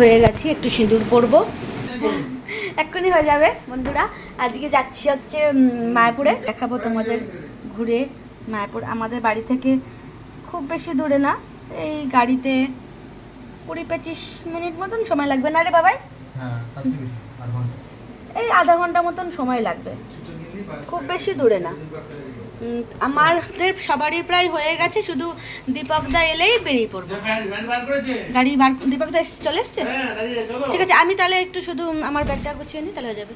হয়ে গেছি, একটু সিঁদুর পরবো, এক্ষুনি হয়ে যাবে। বন্ধুরা আজকে যাচ্ছি হচ্ছে মায়াপুরে, দেখাবো তোমাদের ঘুরে। মায়াপুর আমাদের বাড়ি থেকে খুব বেশি দূরে না, এই গাড়িতে 20-25 মিনিট মতন সময় লাগবে না রে বাবাই? এই আধা ঘন্টা মতন সময় লাগবে, খুব বেশি দূরে না। আমাদের সবারই প্রায় হয়ে গেছে, শুধু দীপকদা এলেই বেরিয়ে পড়বো। গাড়ি বার, দীপকদা চলে এসছে? ঠিক আছে, আমি তাহলে একটু শুধু আমার ব্যাগটা গুছিয়ে নিই, তাহলে হয়ে যাবে।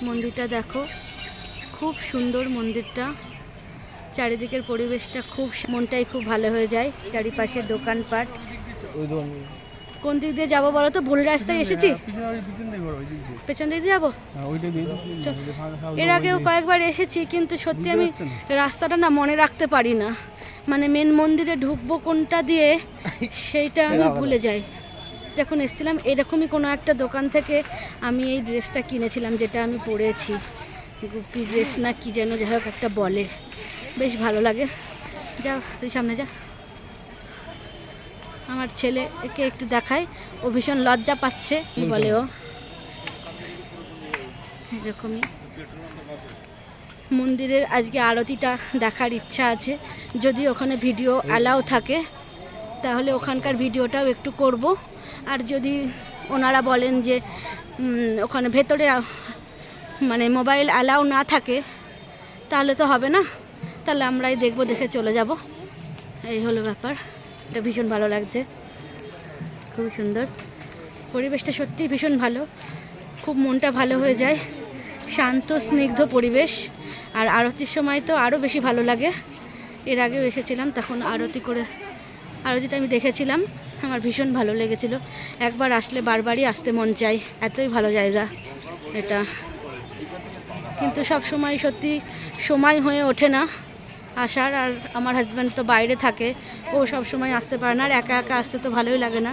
মন্দিরটা দেখো, খুব সুন্দর মন্দিরটা, চারিদিকের পরিবেশটা খুব, মনটাই খুব ভালো হয়ে যায়। চারিপাশে দোকানপাট। কোন দিক দিয়ে যাবো বলো তো? ভুল রাস্তায় এসেছি, পেছন দিক দিয়ে যাবো। এর আগেও কয়েকবার এসেছি, কিন্তু সত্যি আমি রাস্তাটা না মনে রাখতে পারি না, মানে মেন মন্দিরে ঢুকবো কোনটা দিয়ে সেইটা আমি ভুলে যাই। যখন এসেছিলাম এরকমই কোনো একটা দোকান থেকে আমি এই ড্রেসটা কিনেছিলাম, যেটা আমি পরেছি, গুপি ড্রেস না কি যেন, যাই হোক একটা বলে, বেশ ভালো লাগে। যা তুই সামনে যা, আমার ছেলেকে একটু দেখায়, ও ভীষণ লজ্জা পাচ্ছে, কি বলে ও। এরকমই মন্দিরের আজকে আরতিটা দেখার ইচ্ছা আছে, যদি ওখানে ভিডিও অ্যালাউ থাকে তাহলে ওখানকার ভিডিওটাও একটু করব। আর যদি ওনারা বলেন যে ওখানে ভেতরে মানে মোবাইল অ্যালাউ না থাকে তাহলে তো হবে না, তাহলে আমরাই দেখব, দেখে চলে যাব। এই হলো ব্যাপার। এটা ভীষণ ভালো লাগছে, খুব সুন্দর পরিবেশটা, সত্যিই ভীষণ ভালো, খুব মনটা ভালো হয়ে যায়, শান্ত স্নিগ্ধ পরিবেশ। আর আরতির সময় তো আরও বেশি ভালো লাগে। এর আগেও এসেছিলাম, তখন আরতিটা আমি দেখেছিলাম, আমার ভীষণ ভালো লেগেছিল। একবার আসলে বারবারই আসতে মন চাই, এতই ভালো জায়গা এটা। কিন্তু সব সময় সত্যি সময় হয়ে ওঠে না আসার, আর আমার হাজব্যান্ড তো বাইরে থাকে, ও সব সময় আসতে পারে না, আর একা একা আসতে তো ভালোই লাগে না।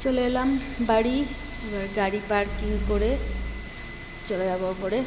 চলে এলাম বাড়ি, এবার গাড়ি পার্কিং করে চলে যাবো ওপরে।